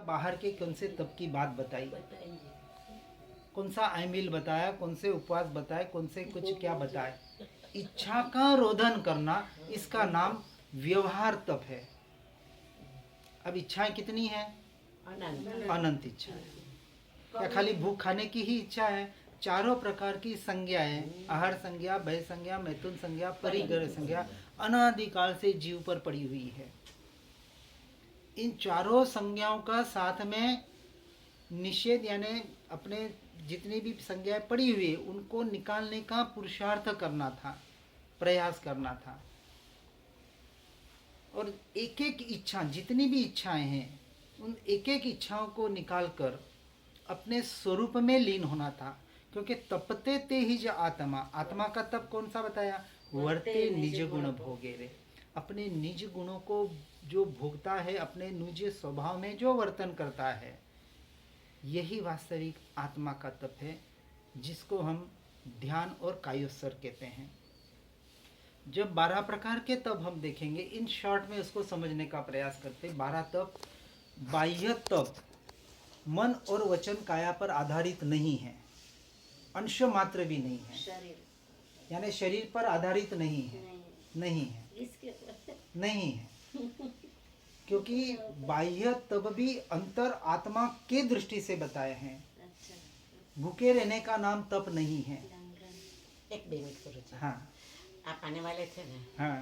बाहर के कौन से तप की बात बताई, कौन सा आइमिल बताया, कौन से उपवास बताए, कौन से कुछ क्या बताए। इच्छा का रोधन करना, इसका नाम व्यवहार तप है। अब इच्छाएं कितनी है? अनंत इच्छा है। क्या खाली भूख खाने की ही इच्छा है? चारों प्रकार की संज्ञाएं, आहार संज्ञा, भय संज्ञा, मैथुन संज्ञा, परिग्रह संज्ञा अनादिकाल से जीव पर पड़ी हुई है। इन चारों संज्ञाओं का साथ में निषेध, यानी अपने जितनी भी संज्ञाएं पड़ी हुई है उनको निकालने का पुरुषार्थ करना था, प्रयास करना था। और एक एक इच्छा, जितनी भी इच्छाएं हैं उन एक एक इच्छाओं को निकालकर अपने स्वरूप में लीन होना था। क्योंकि तपते ते ही ज आत्मा, आत्मा का तप कौन सा बताया? वर्ते निज गुण भोगे रे। अपने निज गुणों को जो भोगता है, अपने निज स्वभाव में जो वर्तन करता है, यही वास्तविक आत्मा का तप है, जिसको हम ध्यान और कायोत्सर कहते हैं। जब 12 प्रकार के तप हम देखेंगे, इन शॉर्ट में उसको समझने का प्रयास करते हैं। 12 तप, बाह्य तप मन और वचन काया पर आधारित नहीं है, अंश मात्र भी नहीं है, यानी शरीर पर आधारित नहीं है, नहीं है, नहीं है। क्योंकि बाह्य तप भी अंतर आत्मा के दृष्टि से बताए हैं। भूखे रहने का नाम तप नहीं है। एक 2 મિનિટ કરું છું. हाँ આ પાનેવાલે છે ને, हाँ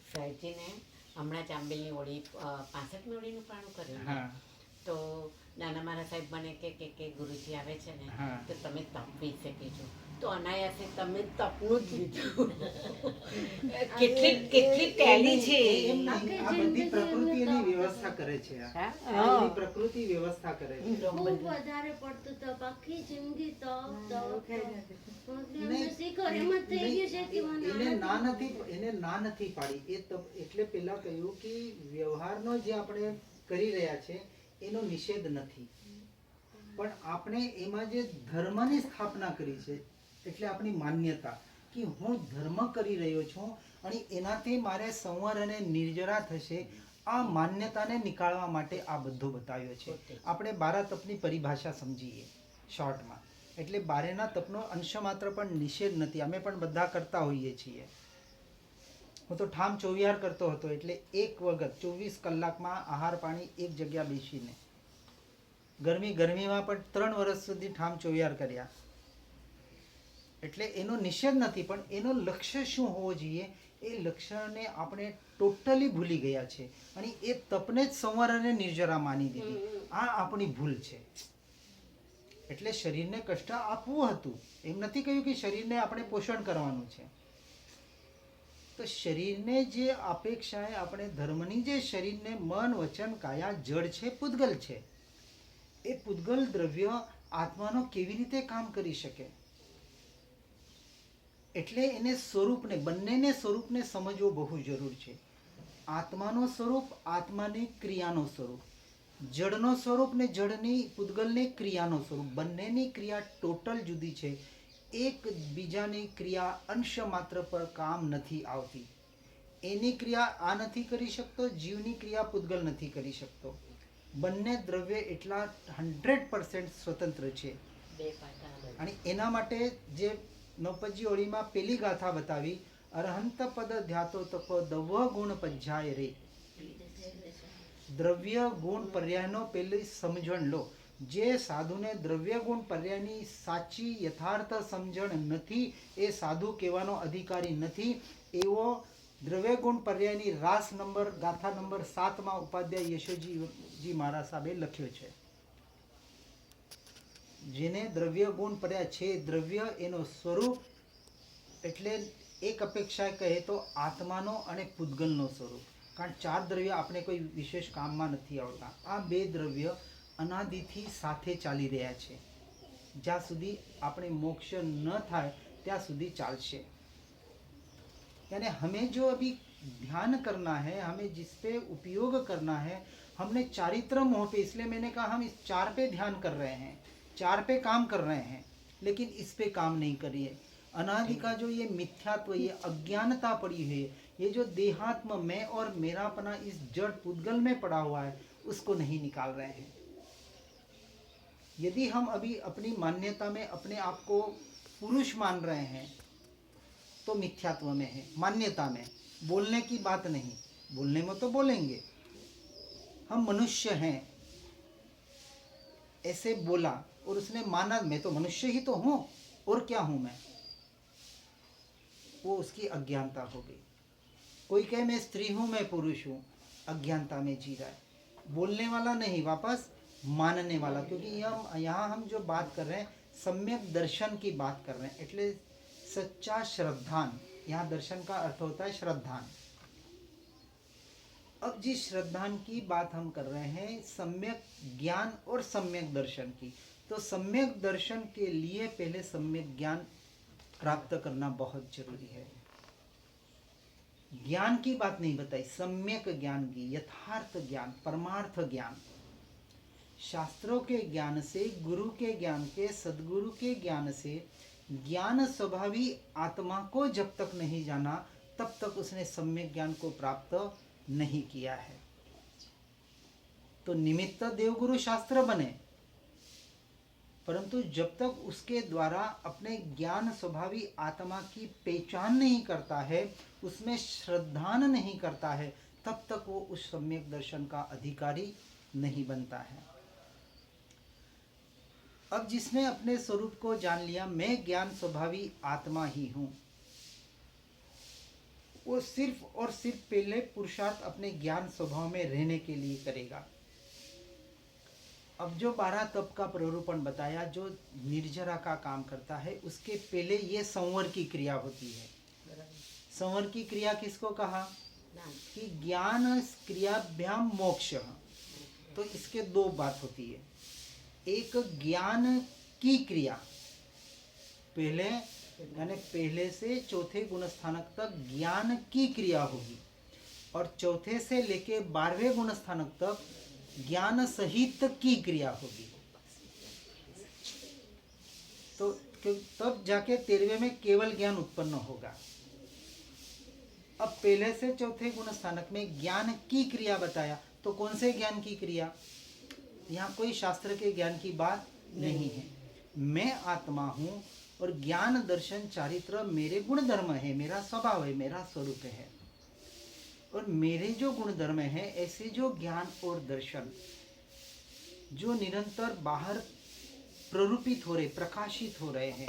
સાહેબજીને હમણાં જ આંબેલની ઓળી 65મી ઓળીનું પાણું કર્યું ને, हाँ તો નાના મારા સાહેબ મને કે ગુરુજી આવે છે ને, હા. તો તમે તપ વિશે કહેજો. તો અનાયાસે તમે તપનું જ લીધું. કેટલી કેટલી ટેલી છે. એમ નહીં, આ બધી પ્રકૃતિ એની વ્યવસ્થા કરે છે. હા? એની પ્રકૃતિ વ્યવસ્થા કરે છે. ખૂબ વધારે પડતું તપ, આખી જિંદગી તપ નહીં, શીખો એમ જ થઈ ગયું છે કે એને ના નથી પાડી. એ તપ એટલે પેલા કહ્યું કે વ્યવહારનો જે આપણે કરી રહ્યા છે એનો નિષેધ નથી, પણ આપણે એમાં જે ધર્મની સ્થાપના કરી છે, એટલે આપણી માન્યતા કે હું ધર્મ કરી રહ્યો છું અને એનાથી મારે સંવર અને નિર્જરા થશે, આ માન્યતાને નીકાળવા માટે આ બધું બતાવ્યો છે. આપણે 12 તપની પરિભાષા સમજીએ શોર્ટમાં. એટલે 12ના તપનો અંશ માત્ર પણ નિષેધ નથી. અમે પણ બધા કરતા હોઈએ છીએ. હું તો ઠામ ચોવિહાર કરતો હતો, એટલે એક વખત 24 કલાકમાં આહાર પાણી એક જગ્યા બેસીને, ગરમીમાં પણ 3 વર્ષ સુધી ઠામ ચોવિહાર કર્યા. એટલે એનો નિષેધ નથી, પણ એનો લક્ષ્ય શું હોવો જોઈએ એ લક્ષ્યને આપણે ટોટલી ભૂલી ગયા છે અને એ તપને જ સંવર અને નિર્જરા માની દીધી. આ આપણી ભૂલ છે. એટલે શરીરને કષ્ટ આપવું હતું, એમ નથી કહ્યું કે શરીરને આપણે પોષણ કરવાનું છે. તો શરીરને જે અપેક્ષાએ આપણે ધર્મની, જે શરીરને મન વચન કાયા જડ છે, પૂતગલ છે, એ પૂતગલ દ્રવ્ય આત્માનો કેવી રીતે કામ કરી શકે? એટલે એને સ્વરૂપને, બંનેને સ્વરૂપને સમજવો બહુ જરૂર છે. આત્માનો સ્વરૂપ, આત્માની ક્રિયાનો સ્વરૂપ, જડનો સ્વરૂપ ને જડની પૂતગલની ક્રિયાનો સ્વરૂપ, બંનેની ક્રિયા ટોટલ જુદી છે. એક બીજાની ક્રિયા અંશ માત્ર પર કામ નથી આવતી. એની ક્રિયા આ નથી કરી શકતો, જીવની ક્રિયા પૂતગલ નથી કરી શકતો. બંને દ્રવ્ય એટલા 100% સ્વતંત્ર છે. અને એના માટે જે નવપજી ઓળીમાં પેલી ગાથા બતાવી, અરહંત પદ ધ્યાતો તપો દવ ગુણ પજ્જાય રે. દ્રવ્ય ગુણ પર્યાયનો પેલી સમજણ લો. જે સાધુને દ્રવ્ય ગુણ પર્યાયની સાચી યથાર્થ સમજણ નથી, એ સાધુ કહેવાનો અધિકારી નથી. એવો દ્રવ્ય ગુણ પર્યાયની રાસ નંબર, ગાથા નંબર 7માં ઉપાધ્યાય યશોજી મહારાજ સાહેબે લખ્યો છે. જેને દ્રવ્ય ગુણ પર્યાય છે, દ્રવ્ય એનો સ્વરૂપ, એટલે એક અપેક્ષા કહે તો આત્માનો અને પૂતગલનો સ્વરૂપ. કારણ 4 દ્રવ્ય આપણે કોઈ વિશેષ કામમાં નથી આવતા. આ 2 દ્રવ્ય અનાદિથી સાથે ચાલી રહ્યા છે. જ્યાં સુધી આપણે મોક્ષ ન થાય ત્યાં સુધી ચાલશે. यानी हमें जो अभी ध्यान करना है, हमें जिस पे उपयोग करना है, हमने चारित्र मोह पे, इसलिए मैंने कहा हम इस 4 पे ध्यान कर रहे हैं, 4 पे काम कर रहे हैं, लेकिन इस पे काम नहीं करिए. अनादि का जो ये मिथ्यात्व, ये अज्ञानता पड़ी हुई है, ये जो देहात्म मैं और मेरापना इस जड़ पुद्गल में पड़ा हुआ है, उसको नहीं निकाल रहे हैं. यदि हम अभी अपनी मान्यता में अपने आप को पुरुष मान रहे हैं तो मिथ्यात्व में है, मान्यता में। बोलने की बात नहीं, बोलने में तो बोलेंगे, हम मनुष्य हैं ऐसे बोला और उसने माना मैं तो मनुष्य ही तो हूँ, और क्या हूँ मैं, वो उसकी अज्ञानता हो गई। कोई कहे मैं स्त्री हूँ, मैं पुरुष हूँ, अज्ञानता में जी रहा है। बोलने वाला नहीं, वापस मानने वाला। क्योंकि यहाँ हम जो बात कर रहे हैं सम्यक दर्शन की बात कर रहे हैं, એટલે सच्चा श्रद्धान। यहाँ दर्शन का अर्थ होता है श्रद्धान। अब जिस श्रद्धान की बात हम कर रहे हैं सम्यक ज्ञान और सम्यक दर्शन की, तो सम्यक दर्शन के लिए पहले सम्यक ज्ञान प्राप्त करना बहुत जरूरी है। ज्ञान की बात नहीं बताई, सम्यक ज्ञान की, यथार्थ ज्ञान, परमार्थ ज्ञान। शास्त्रों के ज्ञान से, गुरु के ज्ञान के, सदगुरु के ज्ञान से ज्ञान स्वभावी आत्मा को जब तक नहीं जाना तब तक उसने सम्यक ज्ञान को प्राप्त नहीं किया है। तो निमित्त देवगुरु शास्त्र बने, परंतु जब तक उसके द्वारा अपने ज्ञान स्वभावी आत्मा की पहचान नहीं करता है, उसमें श्रद्धान नहीं करता है, तब तक वो उस सम्यक दर्शन का अधिकारी नहीं बनता है। अब जिसने अपने स्वरूप को जान लिया, मैं ज्ञान स्वभावी आत्मा ही हूँ, वो सिर्फ और सिर्फ पहले पुरुषार्थ अपने ज्ञान स्वभाव में रहने के लिए करेगा। अब जो 12 तप का प्ररूपण बताया, जो निर्जरा का काम करता है, उसके पहले ये संवर की क्रिया होती है। संवर की क्रिया किसको कहा कि ज्ञान क्रियाभ्याम मोक्ष। तो इसके दो बात होती है, एक ज्ञान की क्रिया, पहले यानी पहले से चौथे गुण स्थानक तक ज्ञान की क्रिया होगी, और चौथे से लेके 12वें गुण स्थानक तक ज्ञान सहित की क्रिया होगी। तो तब जाके 13वें में केवल ज्ञान उत्पन्न होगा। अब पहले से चौथे गुण स्थानक में ज्ञान की क्रिया बताया, तो कौन से ज्ञान की क्रिया? यहाँ कोई शास्त्र के ज्ञान की बात नहीं है। मैं आत्मा हूँ और ज्ञान दर्शन चारित्र मेरे गुण धर्म है, मेरा स्वभाव है, मेरा स्वरूप है। और मेरे जो गुण धर्म है, ऐसे जो ज्ञान और दर्शन जो निरंतर बाहर प्ररूपित हो रहे, प्रकाशित हो रहे हैं,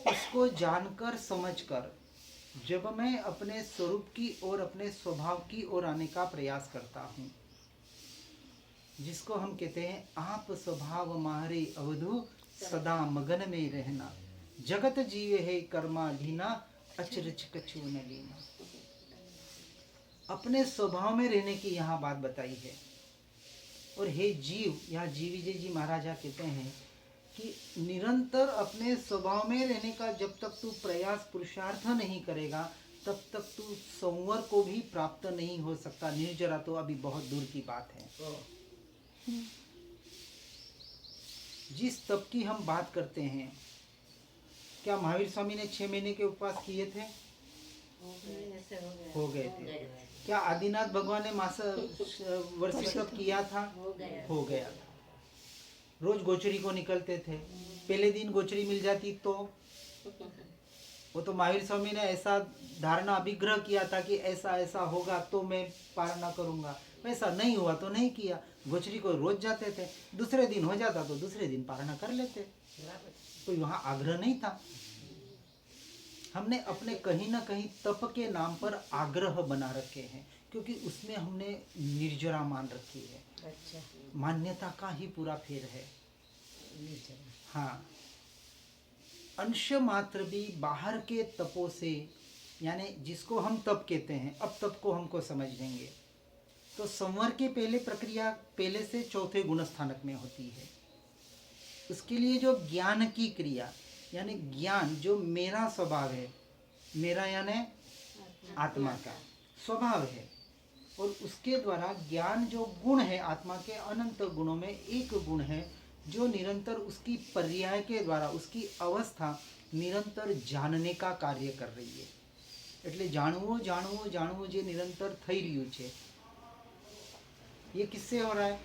उसको जानकर समझकर जब मैं अपने स्वरूप की ओर, अपने स्वभाव की ओर आने का प्रयास करता हूँ, जिसको हम कहते हैं आप स्वभाव मारे अवधु सदा मगन में रहना, जगत जीव है कर्मा लीना, अचरज कछु न लीना। अपने स्वभाव में रहने की यहाँ बात बताई है। और हे जीव, यहाँ जीवी जी महाराजा कहते हैं कि निरंतर अपने स्वभाव में रहने का जब तक तू प्रयास पुरुषार्थ नहीं करेगा, तब तक तू संवर को भी प्राप्त नहीं हो सकता। निर्जरा तो अभी बहुत दूर की बात है। जिस तप की हम बात करते हैं, क्या महावीर स्वामी ने 6 महीने के उपवास किए थे? हो गए थे। क्या आदिनाथ भगवान ने मास वर्षी तप किया था? हो गया था। रोज गोचरी को निकलते थे। पहले दिन गोचरी मिल जाती तो वो तो महावीर स्वामी ने ऐसा धारणा अभिग्रह किया था कि ऐसा ऐसा होगा तो मैं पारणा करूंगा, वैसा नहीं हुआ तो नहीं किया। गोचरी को रोज जाते थे, दूसरे दिन हो जाता तो दूसरे दिन पारणा कर लेते, कोई वहाँ आग्रह नहीं था। हमने अपने कहीं ना कहीं तप के नाम पर आग्रह बना रखे हैं, क्योंकि उसमें हमने निर्जरा मान रखी है। अच्छा, मान्यता का ही पूरा फेर है। हाँ, अंश मात्र भी बाहर के तपों से, यानी जिसको हम तप कहते हैं, अब तप को हमको समझ लेंगे तो संवर के पहले प्रक्रिया पहले से चौथे गुण स्थानक में होती है। उसके लिए जो ज्ञान की क्रिया, यानी ज्ञान जो मेरा स्वभाव है, मेरा यानी आत्मा का स्वभाव है, और उसके द्वारा ज्ञान जो गुण है, आत्मा के अनंत गुणों में एक गुण है जो निरंतर उसकी पर्याय के द्वारा उसकी अवस्था निरंतर जानने का कार्य कर रही है। એટલે જાણવું જાણવું જાણવું જે નિરंतर થઈ રહ્યું છે, ये किससे हो रहा है?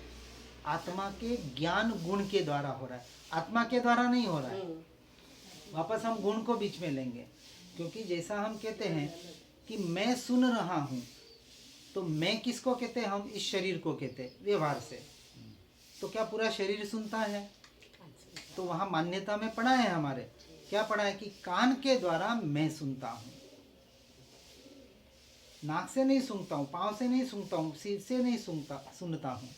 आत्मा के ज्ञान गुण के द्वारा हो रहा है, आत्मा के द्वारा नहीं हो रहा है। वापस हम गुण को बीच में लेंगे, क्योंकि जैसा हम कहते हैं कि मैं सुन रहा हूँ, तो मैं किसको कहते हैं? हम इस शरीर को कहते हैं व्यवहार से। तो क्या पूरा शरीर सुनता है? तो वहाँ मान्यता में पढ़ा है हमारे, क्या पढ़ा है कि कान के द्वारा मैं सुनता हूँ, नाक से नहीं सुनता हूँ, पाँव से नहीं सुनता हूँ, सिर से नहीं सुनता हूँ।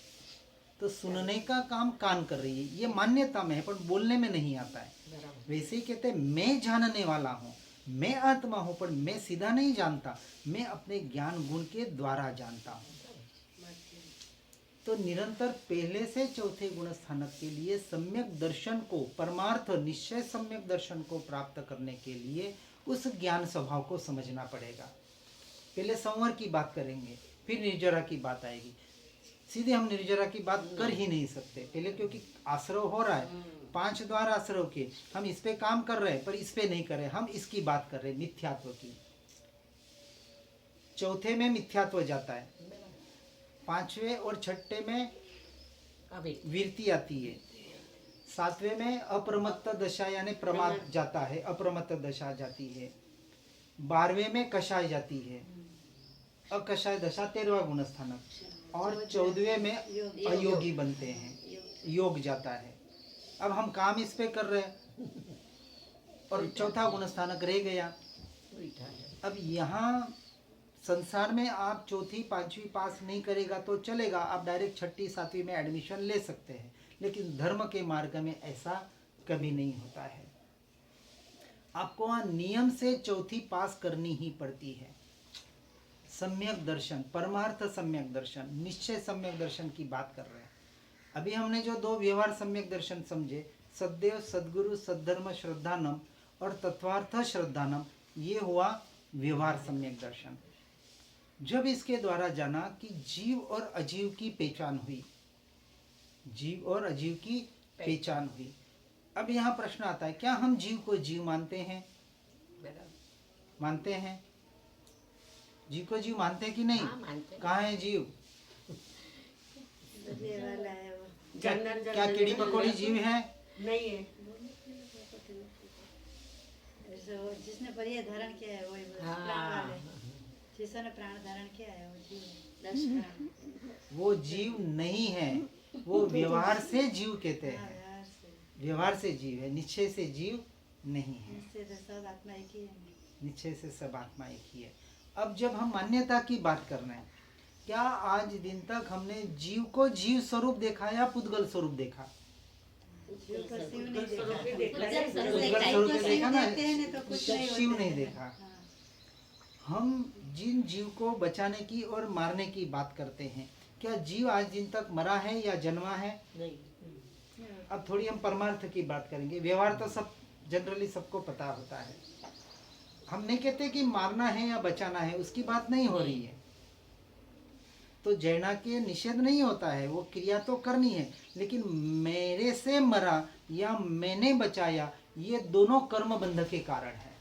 तो सुनने का काम कान कर रही है, ये मान्यता में है पर बोलने में नहीं आता है। वैसे ही कहते हैं मैं जानने वाला हूँ, मैं आत्मा हूँ, पर मैं सीधा नहीं जानता, मैं अपने ज्ञान गुण के द्वारा जानता हूँ। तो निरंतर पहले से चौथे गुण स्थानक के लिए सम्यक दर्शन को, परमार्थ निश्चय सम्यक दर्शन को प्राप्त करने के लिए उस ज्ञान स्वभाव को समझना पड़ेगा। पहले संवर की बात करेंगे, फिर निर्जरा की बात आएगी। सीधे हम निर्जरा की बात कर ही नहीं सकते पहले, क्योंकि आश्रव हो रहा है, 5 द्वार आश्रव के, हम इस पे काम कर रहे हैं पर इस पे नहीं कर रहे, हम इसकी बात कर रहे हैं, मिथ्यात्व की। चौथे में मिथ्यात्व जाता है, 5वें और 6ठे में वीरती आती है, 7वें में अप्रमत्त दशा यानी प्रमाद जाता है, अप्रमत्त दशा जाती है, 12वें में कषाय जाती है, अकषाय दशा 13वां गुण स्थानक, और 14वें में अयोगी बनते हैं, योग जाता है। अब हम काम इस पे कर रहे हैं और चौथा गुण स्थानक रह गया। अब यहाँ संसार में आप चौथी 5वीं पास नहीं करेगा तो चलेगा, आप डायरेक्ट 6ठी 7वीं में एडमिशन ले सकते हैं, लेकिन धर्म के मार्ग में ऐसा कभी नहीं होता है। आपको वहाँ नियम से चौथी पास करनी ही पड़ती है। सम्यक दर्शन, परमार्थ सम्यक दर्शन, निश्चय सम्यक दर्शन की बात कर रहे हैं। अभी हमने जो 2 व्यवहार सम्यक दर्शन समझे, सद्देव सद्गुरु सद्धर्म श्रद्धानम और तत्वार्थ श्रद्धानम, ये हुआ व्यवहार सम्यक दर्शन। जब इसके द्वारा जाना कि जीव और अजीव की पहचान हुई, जीव और अजीव की पहचान हुई। अब यहाँ प्रश्न आता है, क्या हम जीव को जीव मानते हैं? मानते हैं? जीव को जीव मानते हैं कि नहीं? कहाँ है जीव? क्या कीड़ी मकोड़ी जीव है? नहीं है। जिसने परिय धारण किया है वही प्राण वाले, जिसने प्राण धारण किया है वो जीव है। वो जीव नहीं है, वो व्यवहार से जीव कहते हैं, व्यवहार से जीव है, निश्चय से जीव नहीं है। निश्चय से सब आत्मा एक ही है, निश्चय से सब आत्मा एक ही है। अब जब हम मान्यता की बात कर रहे हैं, क्या आज दिन तक हमने जीव को जीव स्वरूप देखा या पुद्गल स्वरूप देखा? जीव को शिव नहीं देखा, पुद्गल स्वरूप देखा ना, देखते हैं तो कुछ नहीं शिव होता नहीं है। देखा। हाँ। हम जिन जीव को बचाने की और मारने की बात करते हैं, क्या जीव आज दिन तक मरा है या जन्मा है? अब थोड़ी हम परमार्थ की बात करेंगे। व्यवहार तो सब जनरली सबको पता होता है, हम नहीं कहते कि मारना है या बचाना है, उसकी बात नहीं हो रही है। तो जैना के निषेध नहीं होता है, वो क्रिया तो करनी है, लेकिन मेरे से मरा या मैंने बचाया, ये दोनों कर्म बंध के कारण है।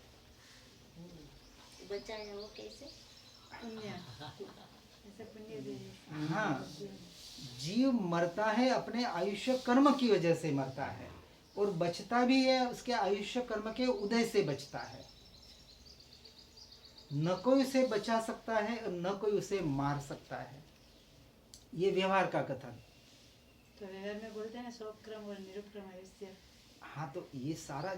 बचाया वो कैसे? पुण्य, ऐसे पुण्य दे। हाँ, जीव मरता है अपने आयुष्य कर्म की वजह से मरता है, और बचता भी है उसके आयुष्य कर्म के उदय से बचता है। न कोई उसे बचा सकता है और न कोई उसे मार सकता है। ये व्यवहार का कथन। तो व्यवहार में बोलते हैं ना स्वक्रम और निरुक्रम आयुष्य। हाँ, तो ये सारा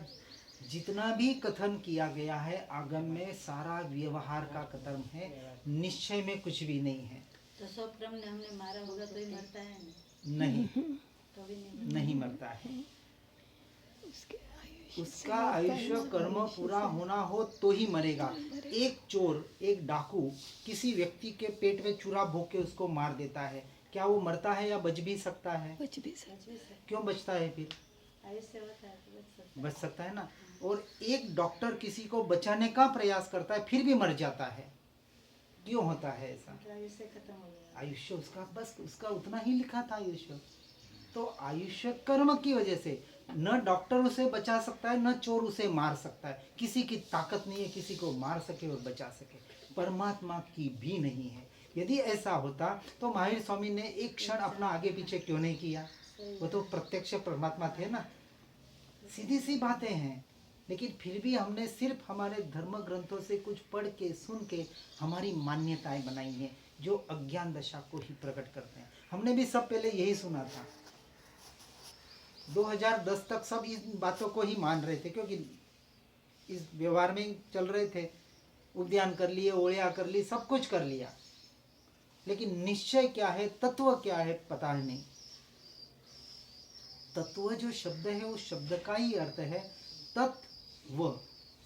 जितना भी कथन किया गया है आगम में, सारा व्यवहार का कथन है, निश्चय में कुछ भी नहीं है। तो स्वक्रम ने हमने मारा होगा तो ही मरता है नहीं, तो भी नहीं मरता है। उसका आयुष्य कर्म पूरा होना हो तो ही मरेगा। एक चोर, एक डाकू किसी व्यक्ति के पेट में चूरा भोग के उसको मार देता है, क्या वो मरता है या बच भी सकता है? बच भी सकता। क्यों बचता है? फिर आयुष्य होता है तो बच सकता है। बच सकता है ना। और एक डॉक्टर किसी को बचाने का प्रयास करता है फिर भी मर जाता है, क्यों होता है ऐसा? मतलब आयुष्य खत्म हो गया। आयुष्य उसका बस उसका उतना ही लिखा था आयुष्य। तो आयुष्य कर्म की वजह से न डॉक्टर उसे बचा सकता है, न चोर उसे मार सकता है। किसी की ताकत नहीं है किसी को मार सके और बचा सके। परमात्मा की भी नहीं है, यदि ऐसा होता तो महावीर स्वामी ने एक क्षण अपना आगे पीछे क्यों नहीं किया? वो तो प्रत्यक्ष परमात्मा थे ना। सीधी सी बातें हैं, लेकिन फिर भी हमने सिर्फ हमारे धर्म ग्रंथों से कुछ पढ़ के सुन के हमारी मान्यताएं बनाई हैं जो अज्ञान दशा को ही प्रकट करते हैं। हमने भी सब पहले यही सुना था। 2010 तक सब इन बातों को ही मान रहे थे, क्योंकि इस व्यवहार में ही चल रहे थे। उद्यान कर लिए, ओलिया कर ली, सब कुछ कर लिया, लेकिन निश्चय क्या है, तत्व क्या है, पता ही नहीं। तत्व जो शब्द है उस शब्द का ही अर्थ है तत्व,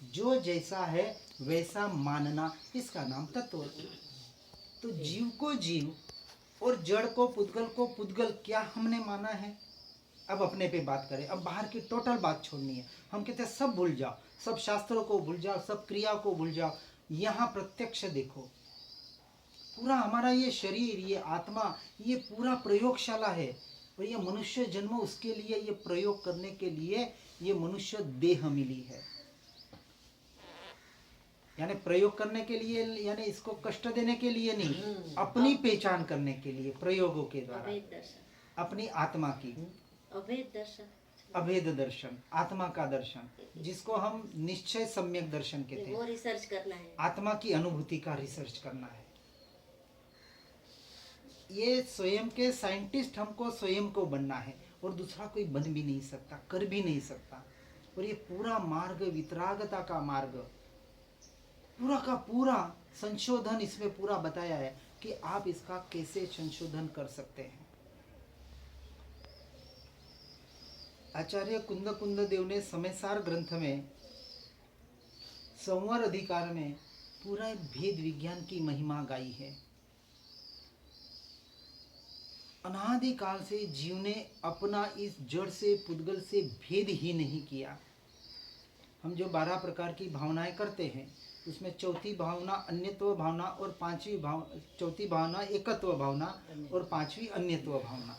जो जैसा है वैसा मानना, इसका नाम तत्व। तो जीव को जीव और जड़ को पुद्गल क्या हमने माना है? अब अपने पे बात करें, अब बाहर की टोटल बात छोड़नी है। हम कहते हैं सब भूल जाओ, सब शास्त्रों को भूल जाओ, सब क्रिया को भूल जाओ, यहाँ प्रत्यक्ष देखो। पूरा हमारा ये शरीर, ये आत्मा, ये पूरा प्रयोगशाला है, और ये मनुष्य जन्म उसके लिए, ये प्रयोग करने के लिए ये मनुष्य देह मिली है। यानी प्रयोग करने के लिए, यानी इसको कष्ट देने के लिए नहीं, अपनी पहचान करने के लिए, प्रयोगों के द्वारा अभेद दर्शन, अपनी आत्मा की अभेद दर्शन, अभेद दर्शन, आत्मा का दर्शन, जिसको हम निश्चय सम्यक दर्शन कहते वो हैं। रिसर्च करना है। आत्मा की अनुभूति का रिसर्च करना है। ये स्वयं के साइंटिस्ट, हमको स्वयं को बनना है, और दूसरा कोई बन भी नहीं सकता, कर भी नहीं सकता। और ये पूरा मार्ग वितरागता का मार्ग, पूरा का पूरा संशोधन इसमें पूरा बताया है कि आप इसका कैसे संशोधन कर सकते हैं। आचार्य कुंद देव ने समयसार ग्रंथ में संवर अधिकार में पूरा भेद विज्ञान की महिमा गाई है। अनादि काल से जीव ने अपना इस जड़ से, पुद्गल से भेद ही नहीं किया। हम जो 12 प्रकार की भावनाएं करते हैं, उसमें चौथी भावना अन्यत्व भावना, और चौथी भावना एकत्व भावना, और पांचवी अन्यत्व भावना।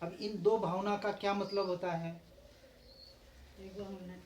अब इन दो भावना का क्या मतलब होता है? ईगो होना,